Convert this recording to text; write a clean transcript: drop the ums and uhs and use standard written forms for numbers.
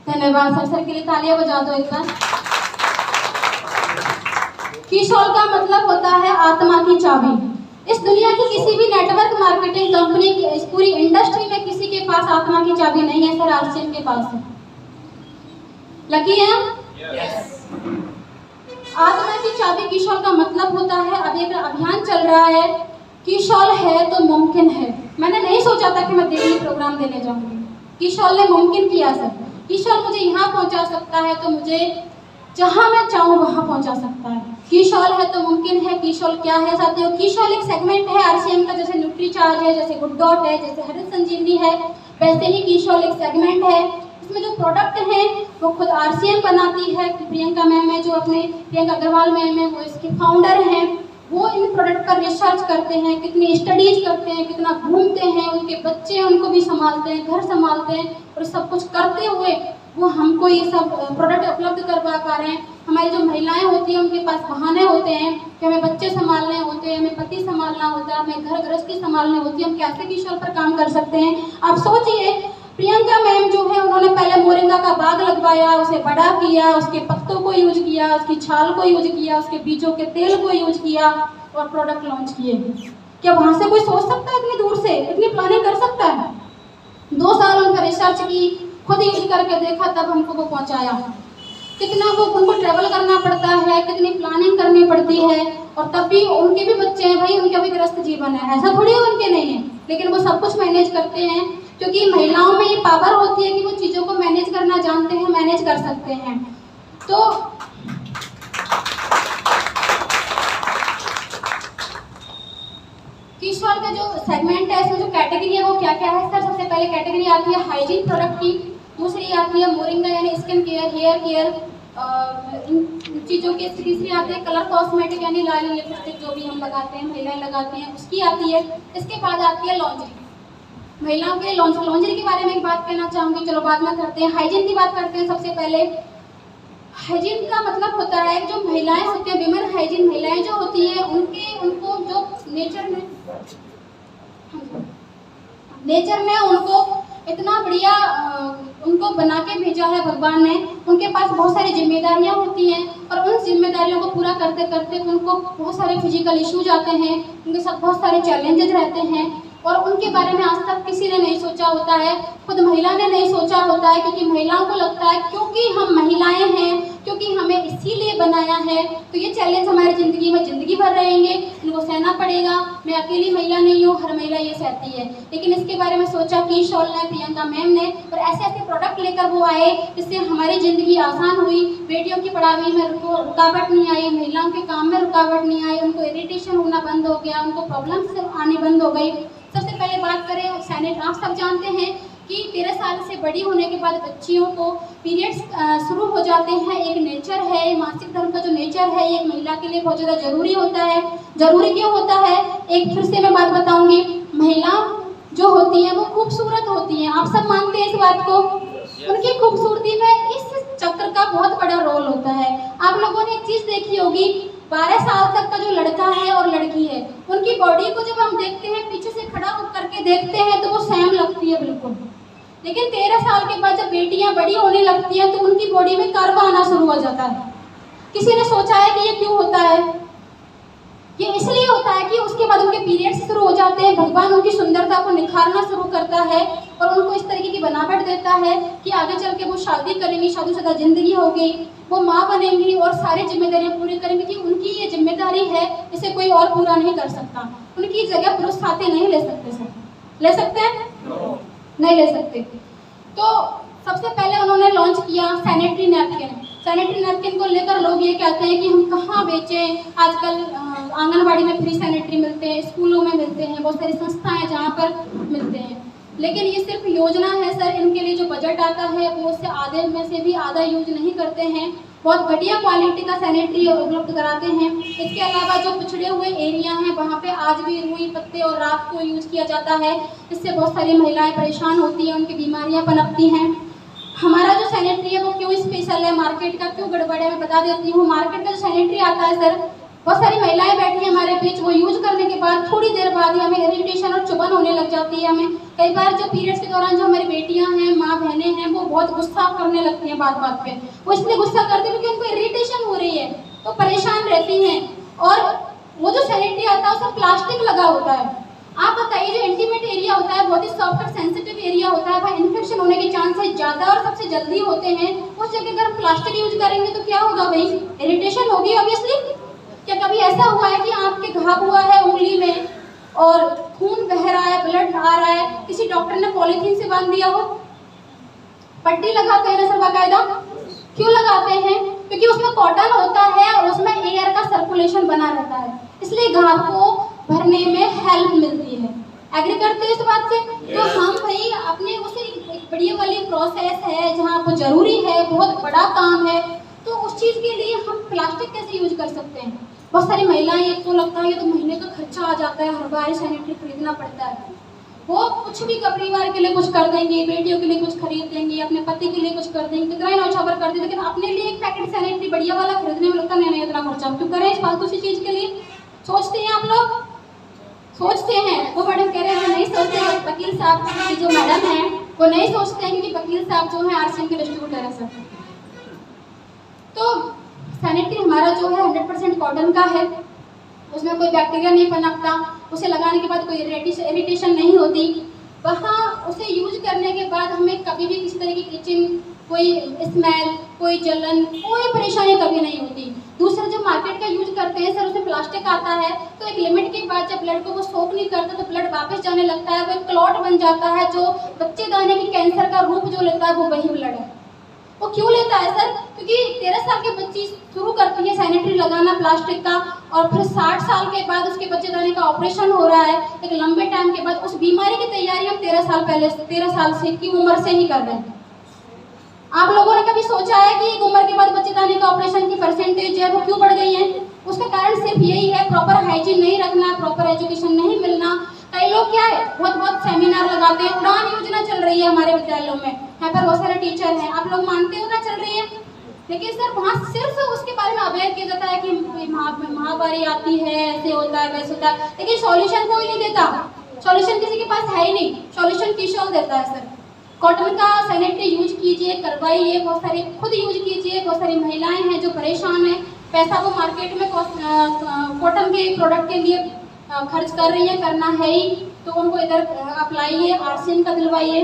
धन्यवाद sir. Sir के लिए तालियां बजा दो एक बार। कीशॉल का मतलब होता है आत्मा की चाबी। इस दुनिया की किसी भी नेटवर्क मार्केटिंग कंपनी की, इस पूरी इंडस्ट्री में किसी के पास आत्मा की चाबी नहीं है सर, आरसीएम के पास है। लकी है? यस। आत्मा की चाबी कीशॉल का मतलब होता है, अब एक अभियान चल रहा है, कीशॉल है तो मुमकिन है। मैंने नहीं सोचा था कि मैं दिल्ली प्रोग्राम देने जाऊंगी, कीशॉल ने मुमकिन किया सर। कीशॉल मुझे यहाँ पहुँचा सकता है तो मुझे जहाँ मैं चाहूँ वहाँ पहुँचा सकता है। कीशॉल है तो मुमकिन है। कीशॉल क्या है साथियों? कीशॉल एक सेगमेंट है आरसीएम का, जैसे न्यूट्रीचार्ज है, जैसे गुड डॉट है, जैसे हरित संजीवनी है, वैसे ही कीशॉल एक सेगमेंट है। इसमें जो प्रोडक्ट हैं वो खुद आरसीएम बनाती है। प्रियंका मैम है जो अपने, प्रियंका अग्रवाल मैम है वो इसके फाउंडर हैं। वो इन प्रोडक्ट पर रिसर्च करते हैं, कितनी स्टडीज करते हैं, कितना घूमते हैं, उनके बच्चे उनको भी संभालते हैं, घर संभालते हैं, और सब कुछ करते हुए वो हमको ये सब प्रोडक्ट उपलब्ध करवा पा रहे हैं। हमारी जो महिलाएं होती हैं उनके पास बहाने होते हैं कि हमें बच्चे संभालने होते हैं, हमें पति संभालना होता है, हमें घर गृहस्थी संभालनी होती है, हम कैसे कीशॉल पर काम कर सकते हैं। आप सोचिए, प्रियंका मैम जो है उन्होंने पहले मोरिंगा का बाग लगवाया, उसे बड़ा किया, उसके पत्तों को यूज किया, उसकी छाल को यूज किया, उसके बीजों के तेल को यूज किया और प्रोडक्ट लॉन्च किए। क्या वहां से कोई सोच सकता है इतनी दूर से, इतनी प्लानिंग कर सकता है? 2 साल उनका रिसर्च की, खुद यूज करके देखा, तब हमको वो पहुंचाया। कितना वो उनको ट्रेवल करना पड़ता है, कितनी प्लानिंग करनी पड़ती है, और तब भी उनके भी बच्चे हैं भाई, उनका भी गृहस्थ जीवन है, ऐसा थोड़ी उनके नहीं है, लेकिन वो सब कुछ मैनेज करते हैं क्योंकि महिलाओं में ये पावर होती है कि वो चीज़ों को मैनेज करना जानते हैं, मैनेज कर सकते हैं। तो कीशॉल का जो सेगमेंट है, इसमें जो कैटेगरी है वो क्या क्या है सर? सबसे पहले कैटेगरी आती है हाइजीन प्रोडक्ट की, दूसरी आती है मोरिंगा यानी स्किन केयर, हेयर केयर, इन चीज़ों की, तीसरी आती है कलर कॉस्मेटिक यानी लाली लिपस्टिक जो भी हम लगाते हैं, महिलाएं लगाती हैं, उसकी आती है। इसके बाद आती है लॉन्जरी, महिलाओं के लॉन्जरी के बारे में एक बात कहना चाहूँगी, चलो बाद में करते हैं। हाइजीन की बात करते हैं। सबसे पहले हाइजीन का मतलब होता है जो महिलाएं होती हैं, विमेन हाइजीन महिलाएं जो होती हैं, उनको जो नेचर में उनको इतना बढ़िया उनको बना के भेजा है भगवान ने। उनके पास बहुत सारी जिम्मेदारियां होती हैं और उन जिम्मेदारियों को पूरा करते करते उनको बहुत सारे फिजिकल इश्यूज आते हैं, उनके साथ बहुत सारे चैलेंजेस रहते हैं, और उनके बारे में आज तक किसी ने नहीं सोचा होता है, खुद महिला ने नहीं सोचा होता है, क्योंकि महिलाओं को लगता है क्योंकि हम महिलाएं हैं, क्योंकि हमें इसीलिए बनाया है, तो ये चैलेंज हमारी ज़िंदगी में ज़िंदगी भर रहेंगे, इनको सहना पड़ेगा। मैं अकेली महिला नहीं हूँ, हर महिला ये सहती है। लेकिन इसके बारे में सोचा कीशॉल ने, प्रियंका मैम ने, और ऐसे ऐसे प्रोडक्ट लेकर वो आए जिससे हमारी ज़िंदगी आसान हुई, बेटियों की पढ़ाई में रुकावट नहीं आई, महिलाओं के काम में रुकावट नहीं आई, उनको इरिटेशन होना बंद हो गया, उनको प्रॉब्लम्स आनी बंद हो गई। सबसे पहले बात करें आप सब जानते हैं कि 13 साल से बड़ी होने के बाद बच्चियों को पीरियड्स शुरू हो जाते हैं। एक नेचर है, मासिक धर्म का जो नेचर है, एक महिला के लिए बहुत ज़्यादा जरूरी होता है। जरूरी क्यों होता है? एक फिर से मैं बात बताऊंगी, महिला जो होती हैं वो खूबसूरत होती हैं, आप सब मानते हैं इस बात को? उनकी खूबसूरती में इस चक्र का बहुत बड़ा रोल होता है। आप लोगों ने एक चीज़ देखी होगी, 12 साल तक का जो लड़का है और लड़की है, उनकी बॉडी को जब हम देखते हैं, पीछे से खड़ा होकर के देखते हैं तो वो सेम लगती है बिल्कुल। लेकिन 13 साल के बाद जब बेटियां बड़ी होने लगती हैं तो उनकी बॉडी में कर्व आना शुरू हो जाता है। किसी ने सोचा है कि ये क्यों होता है? ये इसलिए होता है कि उसके बाद उनके पीरियड्स शुरू हो जाते हैं, भगवान उनकी सुंदरता को निखारना शुरू करता है और उनको इस तरीके की बनावट देता है कि आगे चल के वो शादी करेंगी, शादीशुदा जिंदगी होगी, वो माँ बनेंगी और सारी जिम्मेदारियां पूरी करेंगी कि उनकी ये जिम्मेदारी है, इसे कोई और पूरा नहीं कर सकता। उनकी जगह पुरुष खाते नहीं ले सकते सर, ले सकते हैं? नहीं ले सकते। तो सबसे पहले उन्होंने लॉन्च किया सैनिटरी नैपकिन। सैनिटरी नैपकिन को लेकर लोग ये कहते हैं कि हम कहाँ बेचें, आजकल आंगनबाड़ी में फ्री सैनिटरी मिलते हैं, स्कूलों में मिलते हैं, बहुत सारी संस्थाएं हैं जहाँ पर मिलते हैं। लेकिन ये सिर्फ योजना है सर, इनके लिए जो बजट आता है वो उससे आधे में से भी आधा यूज नहीं करते हैं। बहुत घटिया क्वालिटी का सैनिटरी उपलब्ध कराते हैं। इसके अलावा जो पिछड़े हुए एरिया हैं वहाँ पे आज भी रुई पत्ते और राख को यूज किया जाता है, इससे बहुत सारी महिलाएं परेशान होती हैं, उनकी बीमारियाँ पनपती हैं। हमारा जो सैनिटरी है वो क्यों स्पेशल है, मार्केट का क्यों गड़बड़ है, मैं बता देती हूँ। मार्केट का जो सैनिटरी आता है सर, बहुत सारी महिलाएं बैठी हैं हमारे बीच, वो यूज करने के बाद थोड़ी देर बाद ही हमें इरिटेशन और चुभन होने लग जाती है, हमें कई बार जो पीरियड्स के दौरान जो हमारी बेटियां हैं, माँ बहनें हैं, वो बहुत गुस्सा करने लगती हैं बात बात पे। वो इसलिए गुस्सा करती है क्योंकि उनको इरिटेशन हो रही है, तो परेशान रहती हैं। और वो जो सैनिटरी आता है उसमें प्लास्टिक लगा होता है। आप बताइए, जो इंटीमेट एरिया होता है, बहुत ही सॉफ्ट और सेंसिटिव एरिया होता है, वहाँ इन्फेक्शन होने के चांसेस ज़्यादा और सबसे जल्दी होते हैं। उस जगह अगर प्लास्टिक यूज करेंगे तो क्या होगा भाई? इरिटेशन होगी ऑब्वियसली। क्या कभी ऐसा हुआ है कि आपके घाव हुआ है उंगली में और खून बह रहा है, ब्लड आ रहा है, किसी डॉक्टर ने पॉलीथीन से बांध दिया हो? पट्टी लगाते हैं ना सर बाकायदा। क्यों लगाते हैं? क्योंकि उसमें कॉटन होता है और उसमें एयर का सर्कुलेशन बना रहता है, इसलिए घाव को भरने में हेल्प मिलती है। एग्री करते हैं इस बात से? तो हम भाई अपने उसे एक बढ़िया वाली प्रोसेस है जहाँ वो जरूरी है, बहुत बड़ा काम है, तो उस चीज़ के लिए हम प्लास्टिक कैसे यूज कर सकते हैं? बहुत सारी महिलाएं, एक तो लगता है ये तो महीने का खर्चा आ जाता है, हर बार सैनिटरी खरीदना पड़ता है। वो कुछ भी परिवार के लिए कुछ कर देंगे, बेटियों के लिए कुछ खरीद देंगे, अपने पति के लिए कुछ कर देंगे, कितना नौछावर कर देंगे, लेकिन अपने लिए एक पैकेट सैनिटरी बढ़िया वाला खरीदने में लगता नहीं इतना खर्चा क्यों करें इस फालतू सी चीज़ के लिए? सोचते हैं आप लोग? सोचते हैं? वो मैडम कह रहे हैं नहीं सोचते। वकील साहब की जो मैडम है वो नहीं सोचते हैं क्योंकि वकील साहब जो है आरसीएम के डिस्ट्रीब्यूटर है सर। तो सैनिटरी हमारा जो है 100% कॉटन का है, उसमें कोई बैक्टीरिया नहीं पनपता, उसे लगाने के बाद कोई इरिटेशन नहीं होती। वहाँ उसे यूज करने के बाद हमें कभी भी किसी तरह की किचन, कोई स्मेल, कोई जलन, कोई परेशानी कभी नहीं होती। दूसरा जो मार्केट का यूज करते हैं सर, उसमें प्लास्टिक आता है, तो एक लिमिट के बाद जब ब्लड को वो सोख नहीं करता तो ब्लड वापस जाने लगता है, वो एक क्लॉट बन जाता है, जो बच्चेदानी की कैंसर का रूप जो लेता है वो वही ब्लड है। वो क्यों लेता है सर? क्योंकि 13 साल के बच्ची शुरू करती है सैनिटरी लगाना प्लास्टिक का, और फिर 60 साल के बाद उसके बच्चेदानी का ऑपरेशन हो रहा है। एक लंबे टाइम के बाद उस बीमारी की तैयारी हम 13 साल से की उम्र से ही कर रहे हैं। आप लोगों ने कभी सोचा है कि एक उम्र के बाद बच्चेदानी का ऑपरेशन की परसेंटेज है वो क्यों बढ़ गई है? उसका कारण सिर्फ यही है, प्रॉपर हाइजीन नहीं रखना, प्रॉपर एजुकेशन नहीं मिलना। कई लोग क्या है, बहुत सेमिनार लगाते हैं। उड़ान योजना चल रही है हमारे विद्यालयों में, यहाँ पर बहुत सारे टीचर हैं, आप लोग मानते हो ना चल रही है, लेकिन सर वहाँ सिर्फ उसके बारे में अवेयर किया जाता है कि महामारी आती है, ऐसे होता है, वैसे होता है, लेकिन सॉल्यूशन कोई नहीं देता। सॉल्यूशन किसी के पास है ही नहीं, सॉल्यूशन किशोर देता है सर। कॉटन का सैनिटरी यूज कीजिए, करवाइए, बहुत सारे खुद यूज कीजिए। बहुत सारी महिलाएं हैं जो परेशान हैं, पैसा वो मार्केट में कॉटन के प्रोडक्ट के लिए खर्च कर रही है, करना है ही, तो उनको इधर अप्लाइए, आरसीएम का दिलवाइए।